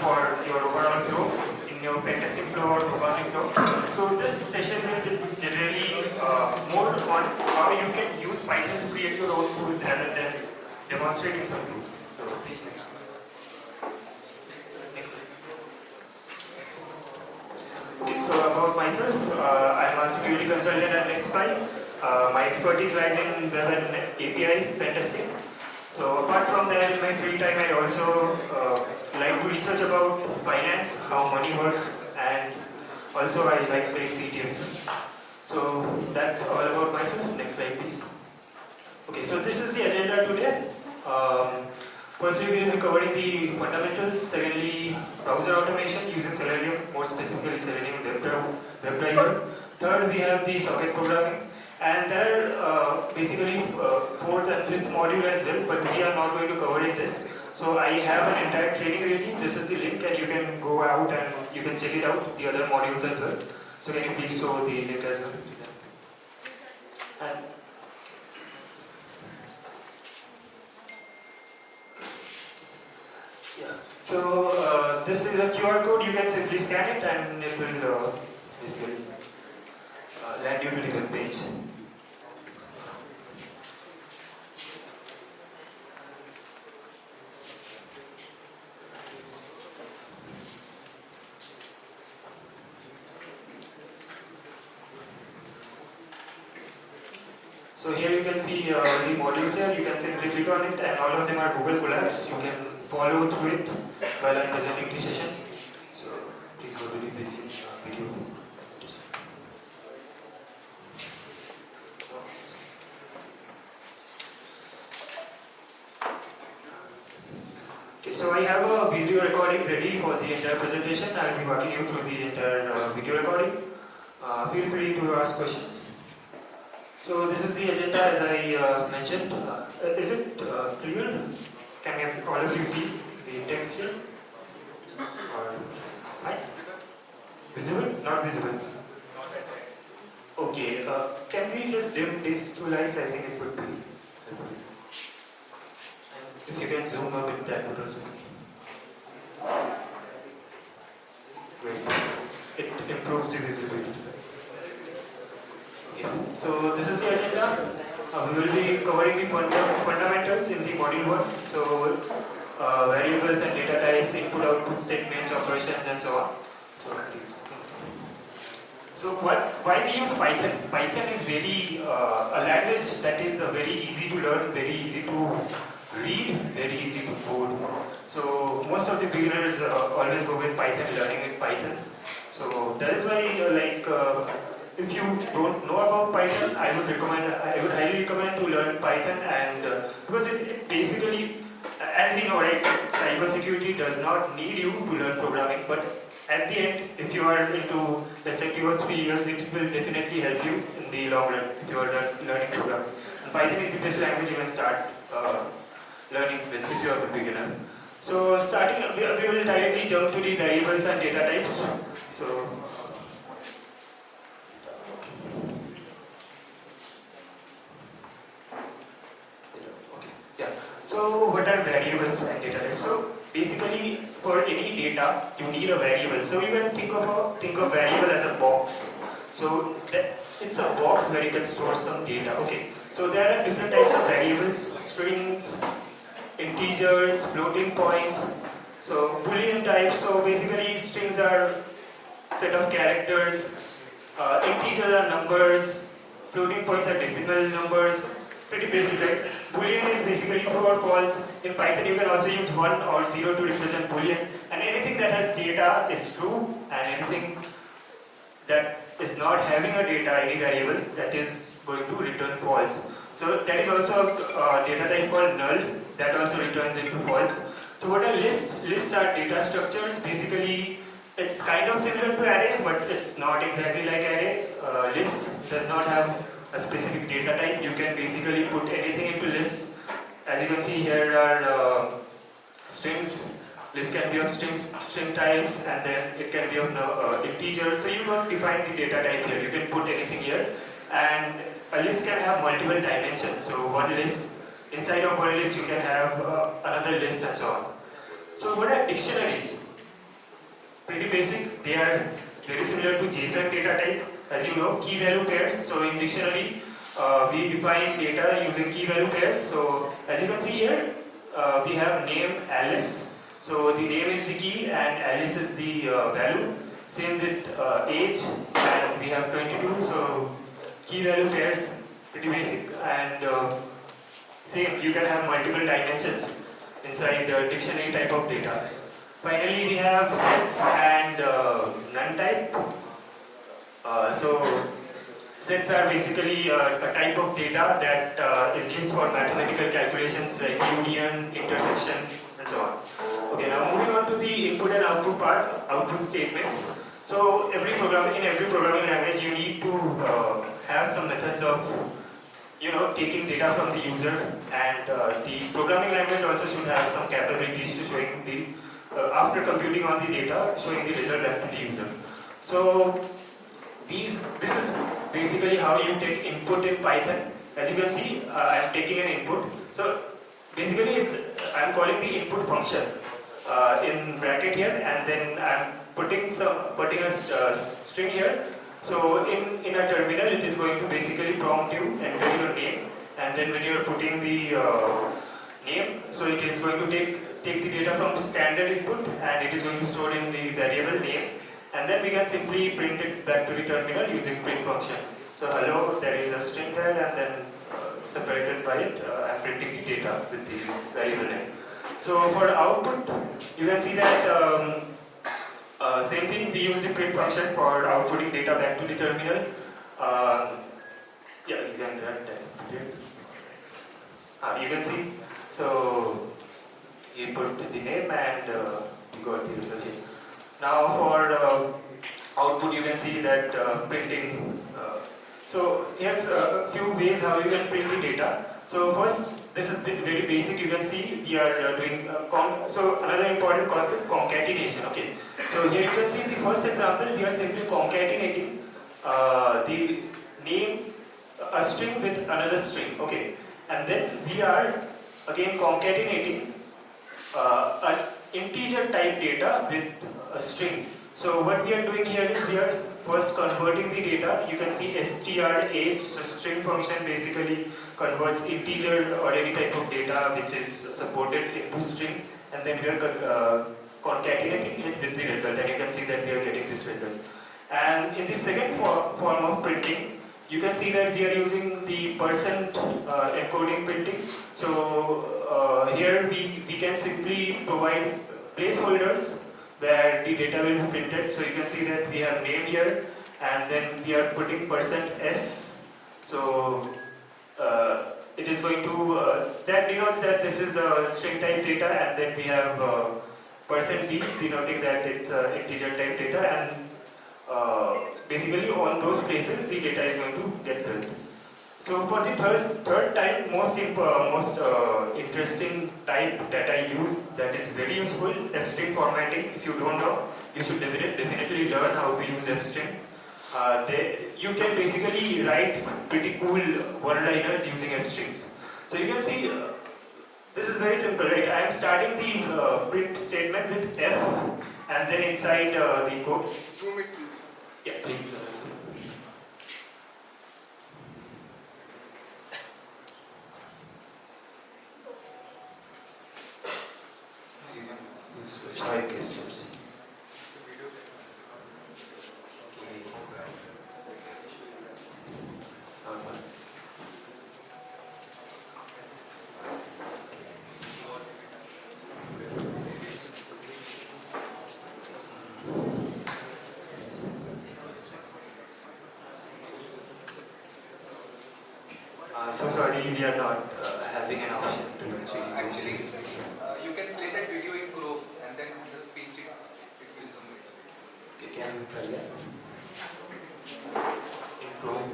for your overall flow, in your pen testing flow or programming flow. So this session will be generally more on how you can use Python to create your own tools rather than demonstrating some tools. So please next. Okay, so about myself, I'm a security consultant at NextPy. My expertise lies in web and API pen testing. So apart from that, in my free time, I also like to research about finance, how money works, and also I like playing CTFs. So that's all about myself. Next slide, please. Okay, so this is the agenda today. Firstly, we will be covering the fundamentals. Secondly, browser automation using Selenium, more specifically Selenium WebDriver. Third, we have the socket programming. And there are basically fourth and fifth module as well, but we are not going to cover in this. So I have an entire training ready. This is the link and you can go out and you can check it out, the other modules as well. So can you please show the link as well? And yeah. So this is a QR code. You can simply scan it and it will basically land you to the web page. So here you can see the modules here. You can simply click on it, and all of them are Google Colabs. You can follow through it while I'm presenting the session. So please go to the basic video. Okay, so I have a video recording ready for the entire presentation. I'll be walking you through the entire video recording. Feel free to ask questions. So this is the agenda as I mentioned. Is it clear? Can all of you see the text here? Or, hi? Visible? Not visible. Okay. Can we just dim these two lights? I think it would be helpful. If you can zoom a bit, that would also be great. It improves the visibility. Okay. So this is the agenda. We will be covering the fundamentals in the module 1. So variables and data types, input output statements, operations and so on. So why we use Python? Python is very a language that is very easy to learn, very easy to read, very easy to code. So most of the beginners always go with Python, learning with Python. So that is why if you don't know about Python, I would highly recommend to learn Python, and because it basically, as we know, right, cybersecurity does not need you to learn programming, but at the end, if you are into, let's say, 2 or 3 years, it will definitely help you in the long run if you are learning programming. And Python is the best language you can start learning with if you are a beginner. So starting, we will directly jump to the variables and data types. So. So what are variables and data types? So basically, for any data, you need a variable. So you can think of variable as a box. So it's a box where you can store some data. Okay. So there are different types of variables: strings, integers, floating points. So Boolean types. So basically, strings are set of characters. Integers are numbers. Floating points are decimal numbers. Pretty basic, right? Boolean is basically true or false. In Python, you can also use 1 or 0 to represent Boolean. And anything that has data is true, and anything that is not having a data, any variable, that is going to return false. So there is also a data type called null that also returns into false. So what are lists? Lists are data structures. Basically, it's kind of similar to array, but it's not exactly like array. List does not have a specific data type. You can basically put anything into lists. As you can see, here are strings. List can be of string types, and then it can be of integers. So you don't define the data type here. You can put anything here, and a list can have multiple dimensions. So one list, inside of one list, you can have another list, and so on. So what are dictionaries? basic. They are very similar to JSON data type. As you know, key value pairs. So in dictionary, we define data using key value pairs. So as you can see here, we have name Alice. So the name is the key and Alice is the value. Same with age, and we have 22. So key value pairs, pretty basic. And same, you can have multiple dimensions inside the dictionary type of data. Finally, we have sets and none type. So sets are basically a type of data that is used for mathematical calculations like union, intersection, and so on. Okay, now moving on to the input and output part, output statements. So in every programming language, you need to have some methods of taking data from the user, and the programming language also should have some capabilities to showing the after computing on the data, showing the result back to the user. So this is basically how you take input in Python. As you can see, I am taking an input. So basically, I am calling the input function in bracket here, and then I am putting a string here. So in a terminal, it is going to basically prompt you, enter your name, and then when you are putting the name, so it is going to take the data from standard input, and it is going to store in the variable name, and then we can simply print it back to the terminal using print function. So hello, there is a string there, and then separated by it, I'm printing the data with the variable name. So for output, you can see that same thing, we use the print function for outputting data back to the terminal. Yeah, you can run that. You can see, so you put the name and you got the result here. Now for output, you can see that printing. So here's a few ways how you can print the data. So first, this is very basic. You can see we are doing so another important concept, concatenation. Okay. So here you can see the first example. We are simply concatenating the name, a string with another string. Okay. And then we are again concatenating an integer type data with a string. So what we are doing here is we are first converting the data. You can see strh, so string function basically converts integer or any type of data which is supported into string, and then we are concatenating it with the result, and you can see that we are getting this result. And in the second form of printing, you can see that we are using the percent encoding printing. So here we can simply provide placeholders where the data will be printed. So you can see that we have name here, and then we are putting %s. So it is going to, that denotes that this is a string type data, and then we have %d denoting that it's integer type data, and basically on those places the data is going to get filled. So for the third type, most interesting type that I use that is very useful, F-string formatting. If you don't know, you should definitely learn how to use F-string. You can basically write pretty cool one-liners using F-strings. So you can see, this is very simple, right? I am starting the print statement with F, and then inside the code. Zoom it, please. Yeah, please. Strike systems. So sorry, we are not having an option to Actually, you can play that video in Chrome and then just pinch it. It will zoom it. Okay, can we try that? In Chrome.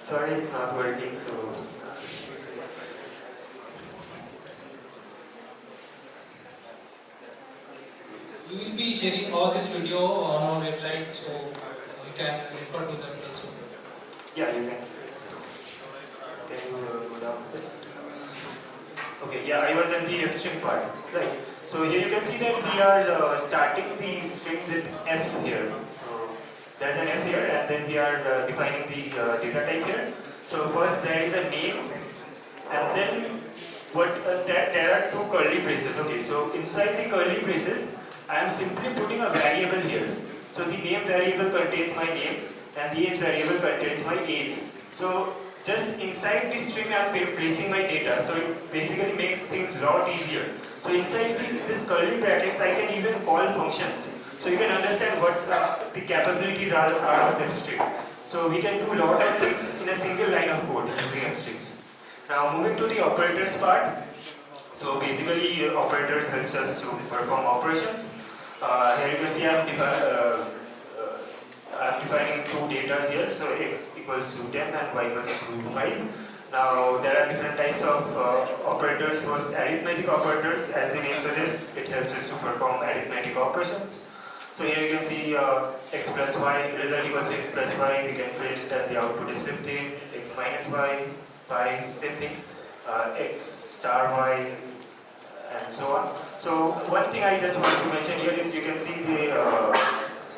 Sorry, it's not working, so... We will be sharing all this video on our website, so you can refer to that also. Yeah, you can. Can you go down? Okay, yeah, I was at the F string part. Right. So here you can see that we are starting the string with F here. So there's an F here, and then we are defining the data type here. So first there is a name, and then there are two curly braces. Okay, so inside the curly braces, I am simply putting a variable here. So the name variable contains my name, and the age variable contains my age. So just inside this string I am placing my data, so it basically makes things a lot easier. So inside this curly brackets I can even call functions. So you can understand what the capabilities are of the string. So we can do a lot of things in a single line of code using F strings. Now moving to the operators part. So basically operators helps us to perform operations. Here you can see I'm defining two data here, so x equals to 10 and y equals to 5. Now there are different types of operators. First, arithmetic operators, as the name suggests, it helps us to perform arithmetic operations. So here you can see x plus y, result equals to x plus y, we can print that the output is 15, x minus y, 5, same thing, x star y, and so on. So one thing I just want to mention here is you can see the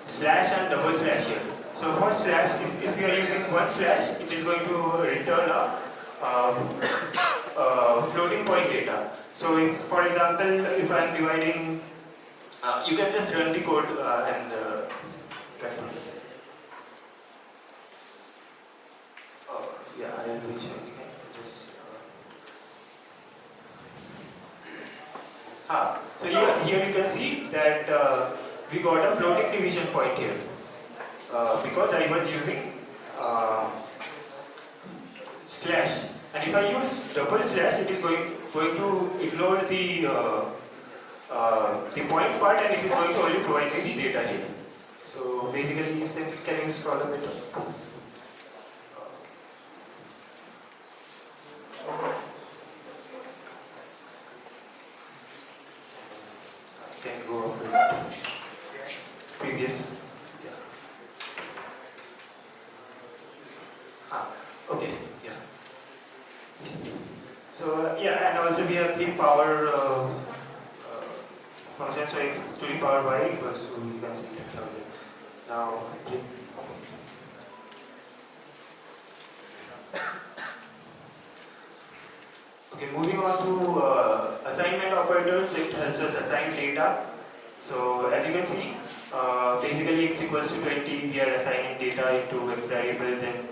slash and double slash here. So for slash, if you are using one slash, it is going to return a floating point data. So if, for example, if I am dividing, you can just run the code and yeah, I will be showing just. So here you can see that we got a floating division point here because I was using slash, and if I use double slash, it is going to ignore the point part, and it is going to only provide me the data here. So basically, can you scroll a bit up? Can go over it. Previous. Okay, yeah. So yeah, and also we have the power function, so x to the power y equals to, you can see that here. Now, okay, moving on to assignment operators, it helps us assign data. So as you can see, basically x equals to 20, we are assigning data into x variable, then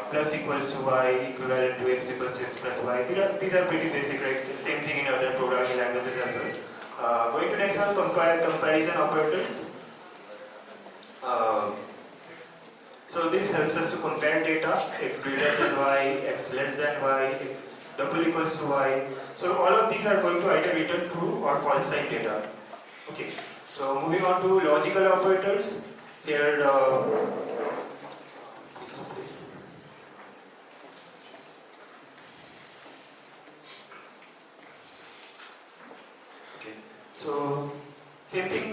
plus equals to y equivalent to x equals to x plus y. These are pretty basic, right? Same thing in other programming languages as well. Going to next one, comparison operators. So this helps us to compare data, x greater than y, x less than y, x double equals to y. So all of these are going to either return true or false type data. Okay. So moving on to logical operators. Here so same thing,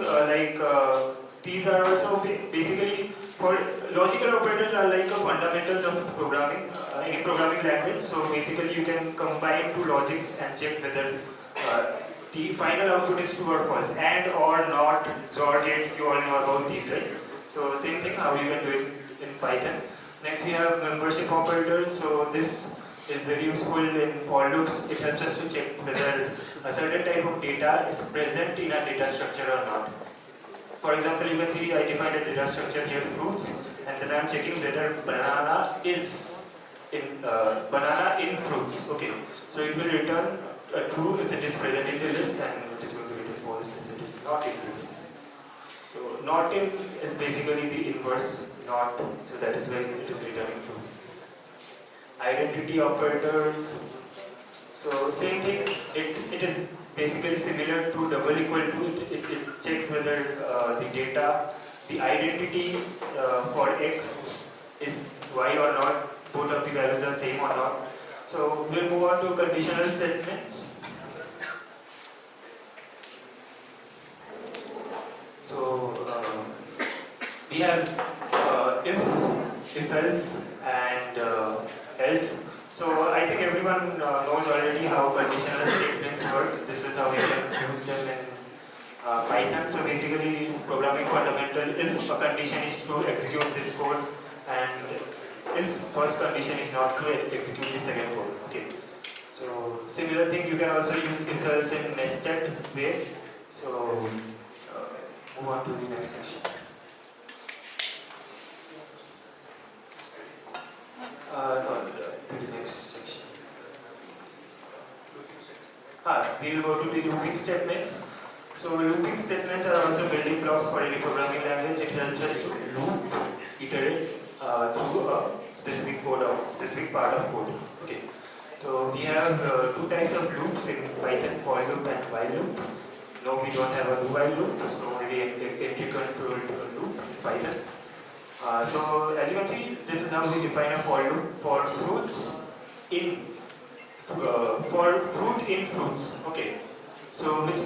these are also basically, for logical operators are like fundamentals of programming, any programming language. So basically you can combine two logics and check whether the final output is true or false. And or not, XOR gate, you all know about these, right? So same thing, how you can do it in Python. Next we have membership operators. So this is very useful in for loops. It helps us to check whether a certain type of data is present in a data structure or not. For example, you can see I defined a data structure here, fruits, and then I am checking whether banana is in fruits. Okay, so it will return true if it is present in the list, and it is going to return false if it is not in the list. So not in is basically the inverse not, so that is why it is returning true. Identity operators. So same thing, it is basically similar to double equal to. It checks whether the data, the identity for x is y or not. Both of So we'll move on to conditional statements. So we have if else, and else. So I think everyone knows already how conditional statements work. This is how we can use them in Python. So basically, programming fundamental. If a condition is true, execute this code, and if first condition is not true, execute the second code. Okay. So similar thing, you can also use if else in nested way. So move on to the next section. No, to the next section. We'll go to the looping statements. So looping statements are also building blocks for any programming language. It helps us to loop, iterate through a specific code or specific part of code. Okay. So we have two types of loops in Python: for loop and while loop. No, we don't have a do while loop, so only entry controlled loop in Python. So as you can see, this is how we define a for loop for fruits in fruits. Okay. So which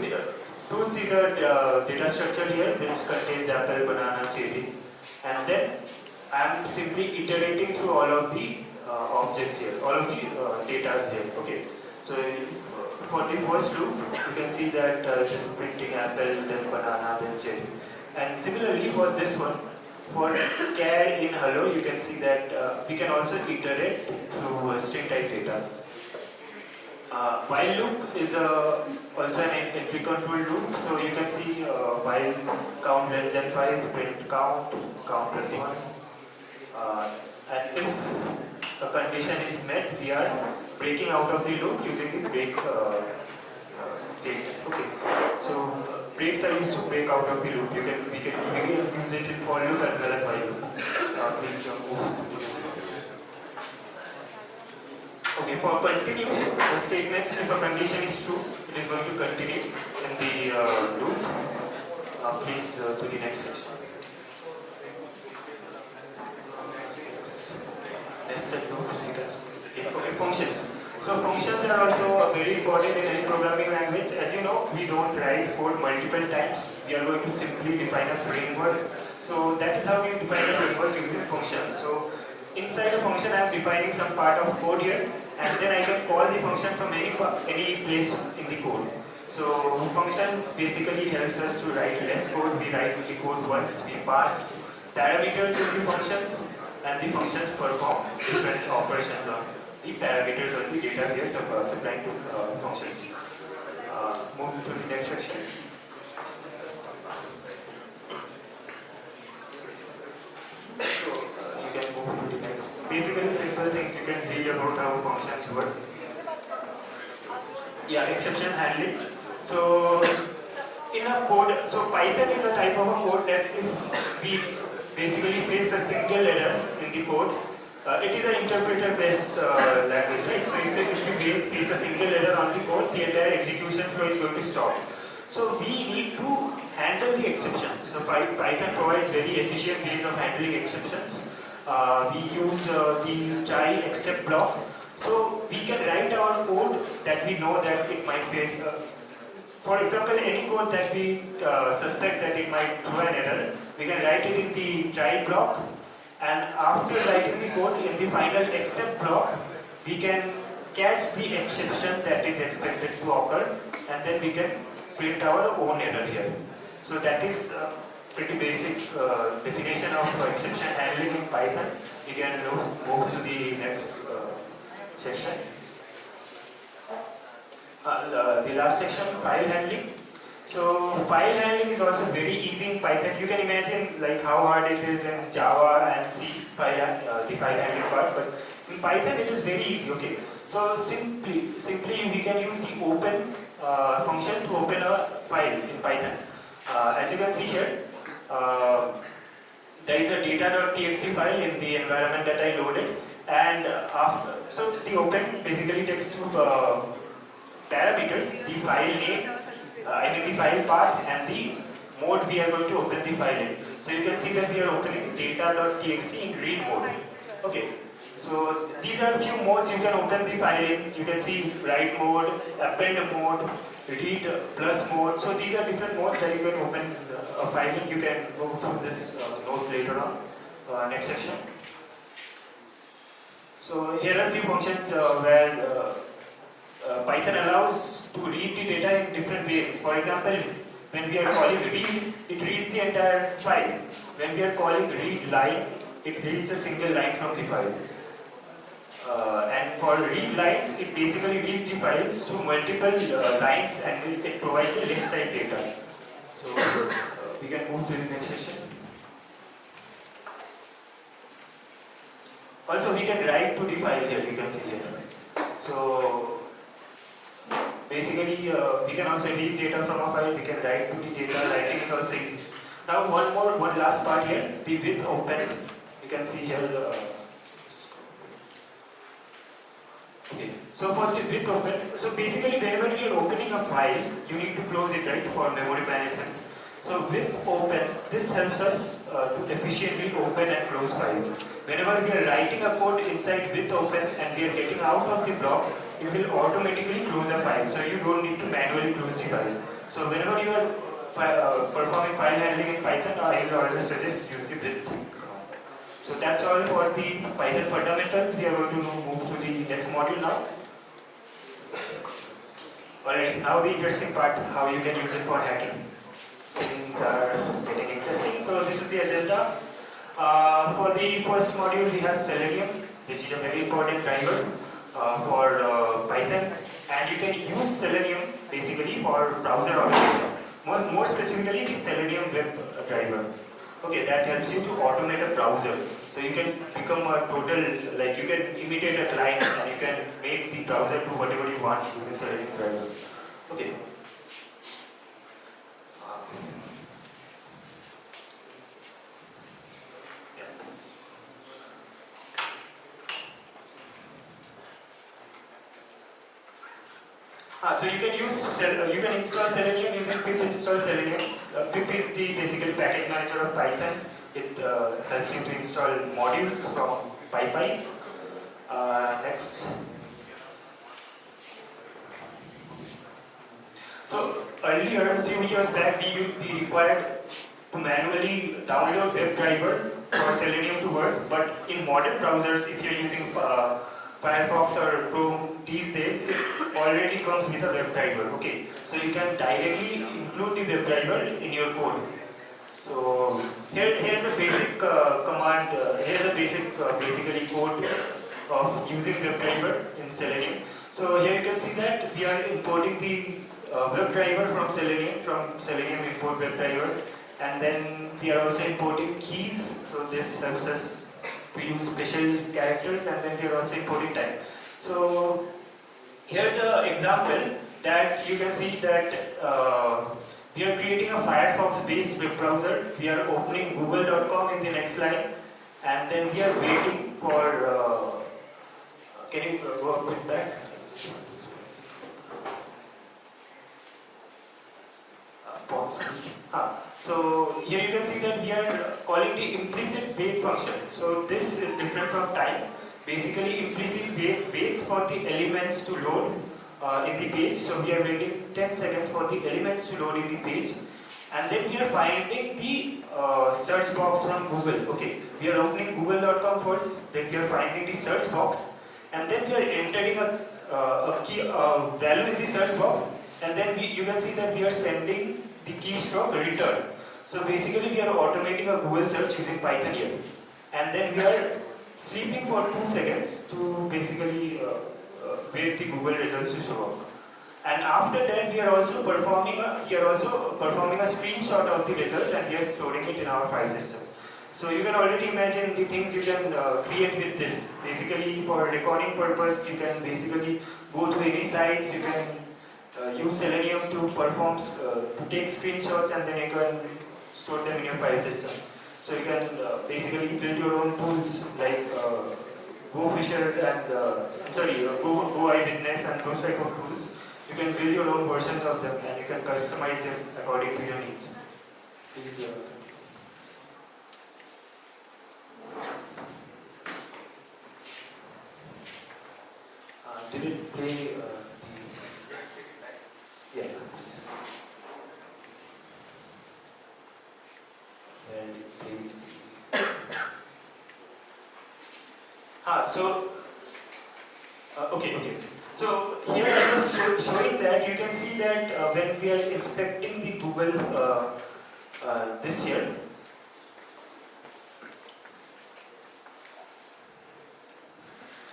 fruits is a data structure here which contains apple, banana, cherry, and then I am simply iterating through all of the objects here, all of the data here. Okay. So for the first loop, you can see that just printing apple, then banana, then cherry. And similarly for this one, for char in hello, you can see that we can also iterate through string type data. While loop is also an entry control loop, so you can see while count less than 5, print count plus 1. And if a condition is met, we are breaking out of the loop using the break statement. Okay. So breaks are used to break out of the loop. We can use it in for loop as well as while loop. Please move to the next one. Okay, for continue the statements, if a condition is true, it is going to continue in the loop. Please to the next section. Nested loops, you can see. Okay, functions. So functions are also very important in any programming language. As you know, we don't write code multiple times. We are going to simply define a framework. So that is how we define a framework using functions. So inside a function, I am defining some part of code here, and then I can call the function from any place in the code. So functions basically helps us to write less code. We write the code once. We pass parameters in the functions, and the functions perform different operations on the parameters or the data we are supplying to functions. Move to the next section. So you can move to the next. Basically simple things you can read about how functions work. Yeah, exception handling. So in a code, so Python is a type of a code that if we basically face a single error in the code, it is an interpreter-based language, right? So if you face a single error on the code, the entire execution flow is going to stop. So we need to handle the exceptions. So Python provides very efficient ways of handling exceptions. We use the try except block. So we can write our code that we know that it might face. For example, any code that we suspect that it might throw an error, we can write it in the try block. And after writing the code in the final except block, we can catch the exception that is expected to occur, and then we can print our own error here. So that is pretty basic definition of exception handling in Python. We can move to the next section. The last section, file handling. So file handling is also very easy in Python. You can imagine like how hard it is in Java and C, the file handling part, but in Python it is very easy. Okay. So simply we can use the open function to open a file in Python. As you can see here, there is a data.txt file in the environment that I loaded, and so the open basically takes two parameters: the file name, the file path, and the mode we are going to open the file in. So you can see that we are opening data.txt in read mode. Okay, so these are few modes you can open the file in. You can see write mode, append mode, read plus mode. So these are different modes that you can open a file in. You can go through this note later on, next section. So here are a few functions where Python allows to read the data in different ways. For example, when we are calling read, it reads the entire file. When we are calling read line, it reads a single line from the file. And for read lines, it basically reads the files to multiple lines and it provides a list type data. So we can move to the next section. Also, we can write to the file here, you can see here. So basically, we can also read data from a file, we can write to the data, writing is also easy. Now one last part here, the with open. You can see here. Okay, so for the with open, so basically whenever you are opening a file, you need to close it, right, for memory management. So with open, this helps us to efficiently open and close files. Whenever we are writing a code inside with open and we are getting out of the block, it will automatically close a file. So you don't need to manually close the file. So whenever you are performing file handling in Python, I will always suggest use the with command. So that's all for the Python fundamentals. We are going to move to the next module now. Alright, now the interesting part, how you can use it for hacking. Things are getting interesting. So this is the agenda. For the first module, we have Selenium, which is a very important driver for Python. And you can use Selenium basically for browser automation. More specifically, the Selenium web driver. Okay, that helps you to automate a browser. So you can become a total, like you can imitate a client and you can make the browser do whatever you want using Selenium driver. Okay. So you can install Selenium using pip install Selenium. Pip is the basically package manager of Python. It helps you to install modules from PyPy. Next. So earlier, a few years back, we required to manually download WebDriver for Selenium to work. But in modern browsers, if you're using Firefox or Chrome these days, it already comes with a WebDriver. Okay, so you can directly include the WebDriver in your code. So here's a basic command. Here's a basic basically code of using WebDriver in Selenium. So here you can see that we are importing the WebDriver from Selenium import WebDriver, and then we are also importing keys. So this helps us to use special characters, and then we are also importing type. So here's an example that you can see that we are creating a Firefox-based web browser. We are opening google.com in the next line, and then we are waiting for. Can you go a bit back? Pause, please. So here you can see that we are calling the implicit wait function. So this is different from time. Basically, implicit wait waits for the elements to load in the page. So we are waiting 10 seconds for the elements to load in the page. And then we are finding the search box from Google. Okay, we are opening google.com first, then we are finding the search box, and then we are entering a key value in the search box, and then you can see that we are sending the keystroke return. So basically we are automating a Google search using Python here. And then we are sleeping for 2 seconds to basically wait the Google results to show up. And after that we are also performing a screenshot of the results, and we are storing it in our file system. So you can already imagine the things you can create with this. Basically for recording purpose, you can basically go to any sites, you can use Selenium to take screenshots, and then you can store them in your file system. So you can basically build your own tools like GoFisher and Go Eyewitness and those type of tools. You can build your own versions of them, and you can customize them according to your needs. Please, did it play the... Yeah, please. And it plays... So... okay. So here I was showing that you can see that when we are inspecting the Google this here,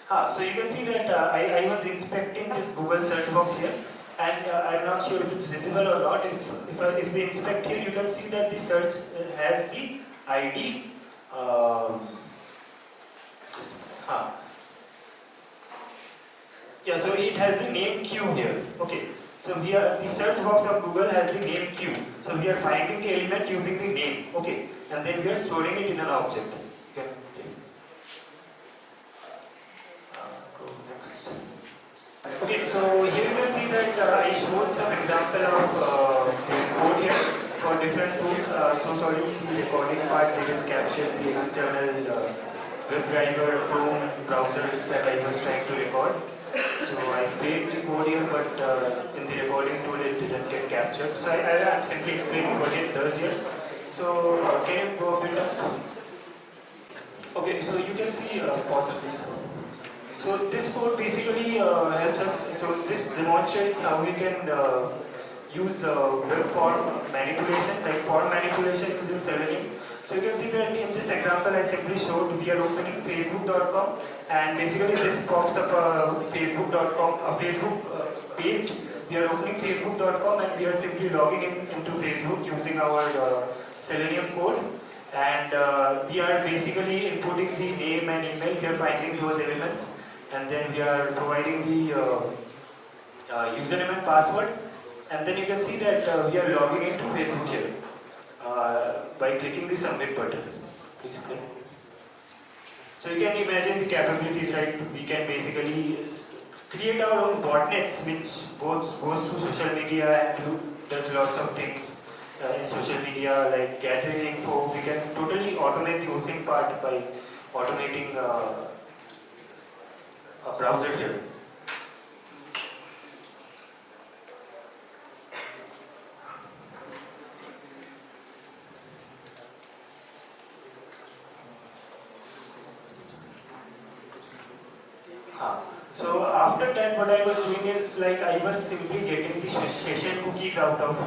so you can see that I was inspecting this Google search box here, and I'm not sure if it's visible or not. If we inspect here, you can see that the search has the ID. Yeah, so it has the name Q here. Okay, so the search box of Google has the name Q. So we are finding the element using the name. Okay, and then we are storing it in an object. Okay. Go next. Okay, so here you can see that I showed some example of code here for different tools. So sorry, the recording part didn't capture the external WebDriver, Chrome browsers that I was trying to record. So I played the code here, but in the recording tool it didn't get captured. So I'm simply explaining what it does here. So can you go a bit up? Okay, so you can see, pause please. So this code basically helps us, so this demonstrates how we can use web form manipulation, like form manipulation using Selenium. So you can see that in this example I simply showed we are opening facebook.com, and basically this pops up facebook.com, a Facebook page. We are opening facebook.com and we are simply logging into Facebook using our Selenium code, and we are basically inputting the name and email. We are finding those elements, and then we are providing the username and password, and then you can see that we are logging into Facebook here by clicking the submit button. Please click. So you can imagine the capabilities, right? We can basically create our own botnets which goes to social media and does lots of things in social media, like gathering info. We can totally automate the hosting part by automating a browser here. So after that, what I was doing is, like, I was simply getting the session cookies out of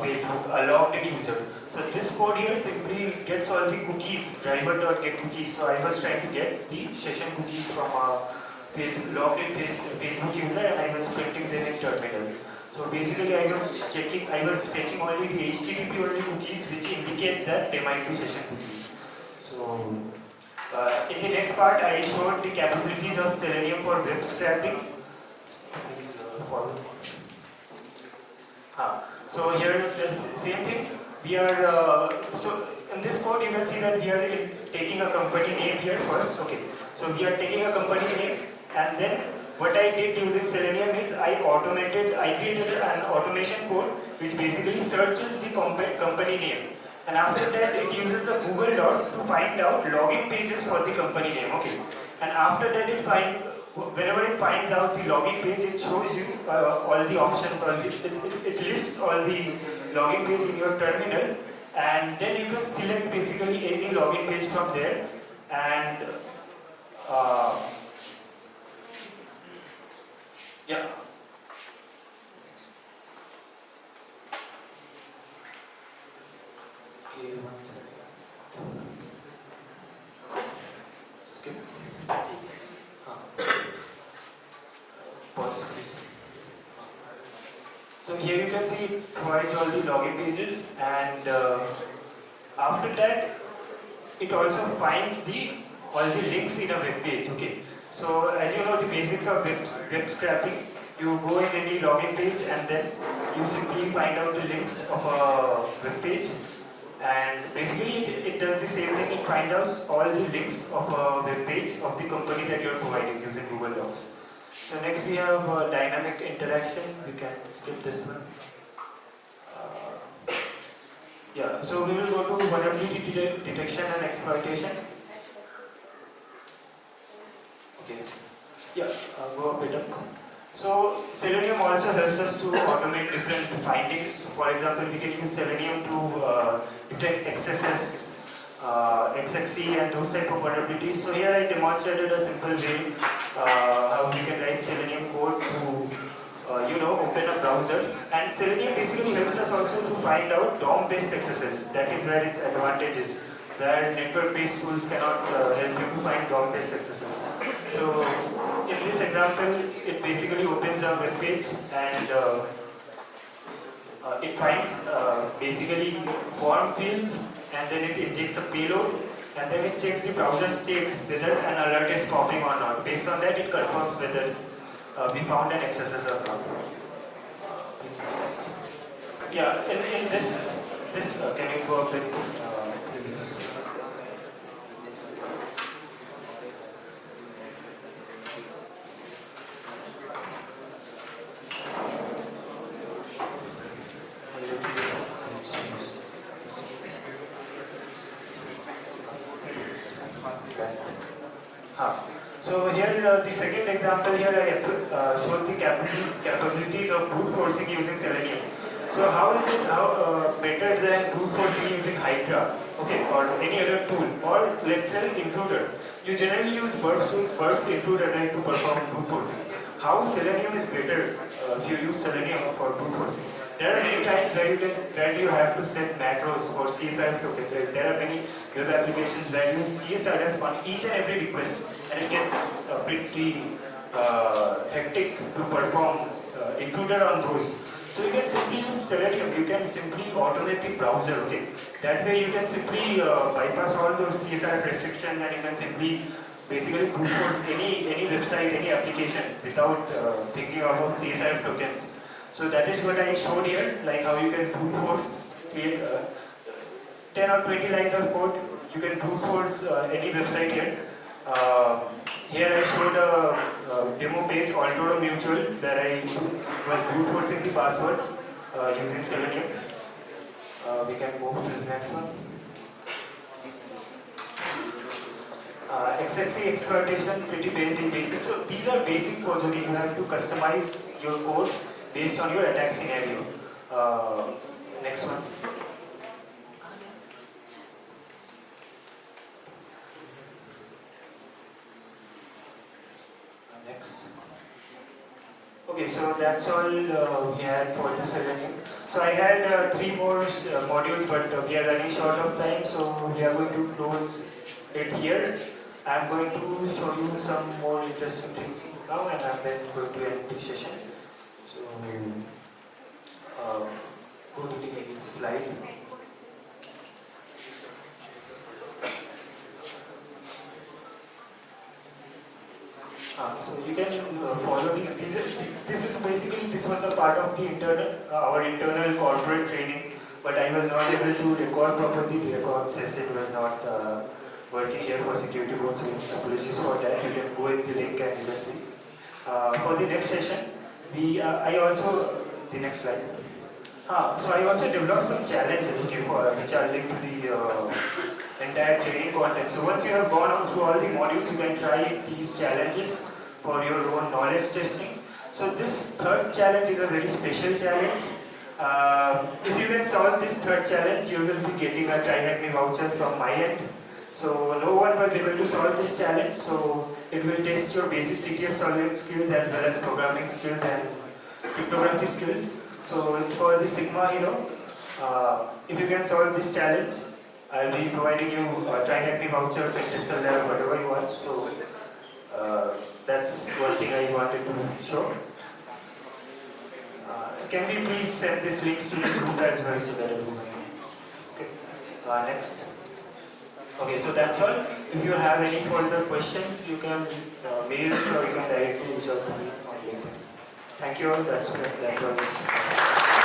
Facebook, a logged in user. So this code here simply gets all the cookies, driver.get cookies. So I was trying to get the session cookies from a logged in Facebook user, and I was printing them in terminal. So basically I was fetching only the HTTP only cookies, which indicates that they might be session cookies. So in the next part, I showed the capabilities of Selenium for web scraping. Please follow. So here, the same thing. We are so in this code, you can see that we are taking a company name here first. Okay. So we are taking a company name, and then what I did using Selenium is I created an automation code which basically searches the company name. And after that, it uses the Google dot to find out login pages for the company name. Okay. And after that, whenever it finds out the login page, it shows you all the options. It lists all the login page in your terminal, and then you can select basically any login page from there. And yeah. Okay, one second. Skip. Pause, please. So here you can see it provides all the login pages, and after that, it also finds all the links in a web page. Okay. So as you know the basics of web scraping, you go in any login page and then you simply find out the links of a web page. And basically it does the same thing. It finds out all the links of a web page of the company that you are providing using Google Docs. So next we have dynamic interaction. We can skip this one. Yeah, so we will go to vulnerability detection and exploitation. Okay. Yeah, go a bit up. So Selenium also helps us to automate different findings. For example, we can use Selenium to detect excesses, XXE and those type of vulnerabilities. So here I demonstrated a simple way how we can write Selenium code to open a browser. And Selenium basically helps us also to find out DOM-based accesses. That is where its advantage is. Where network-based tools cannot help you to find DOM-based accesses. So in this example, it basically opens a web page and it finds basically form fields, and then it injects a payload, and then it checks the browser state whether an alert is popping or not. Based on that, it confirms whether we found an accesses or not. Yeah, in this can you go up with previous? So here the second example here I showed the capabilities of brute forcing using Selenium. So how is it better than brute forcing using Hydra, okay, or any other tool, or let's say intruder. You generally use Burp's intruder right, to perform brute forcing. How Selenium is better if you use Selenium for brute forcing? There are many times where you have to set macros for CSRF tokens. Right? There are many web applications where you use CSRF on each and every request, and it gets pretty hectic to perform intruder on those. So you can simply use Selenium. You can simply automate the browser. Okay, that way you can simply bypass all those CSRF restrictions, and you can simply basically brute force any website, any application without thinking about CSRF tokens. So that is what I showed here, like how you can brute force, create 10 or 20 lines of code. You can brute force any website here. Here I showed a demo page, Altoro Mutual, where I was brute forcing the password using Selenium. We can move to the next one. XXE exploitation, pretty basic. So these are basic codes. Okay, you have to customize your code based on your attack scenario. Next one. Next. Okay, so that's all we had for the Selenium. So I had 3 more modules, but we are running short of time, so we are going to close it here. I'm going to show you some more interesting things now, and I'm then going to end the session. So, go to the next slide. So you can follow these. This was a part of the our internal corporate training, but I was not able to record properly. The record session was not working here for Securityboat, so apologies for that. You can go in the link and you can see. For the next session, I also, the next slide. So I also developed some challenges, okay, which are linked to the entire training content. So once you have gone through all the modules, you can try these challenges for your own knowledge testing. So this third challenge is a very special challenge. If you can solve this third challenge, you will be getting a Try Hack Me voucher from my end. So no one was able to solve this challenge, so it will test your basic CTF solving skills as well as programming skills and cryptography skills. So it's for the Sigma Hero. If you can solve this challenge, I'll be providing you a Try Hack Me voucher, pen tester lab, whatever you want. So that's one thing I wanted to show. Can we please send these links to the group as well so that everyone can. Okay. Next. Okay, so that's all. If you have any further questions, you can mail me or you can directly reach out to me on LinkedIn. Thank you all. That was.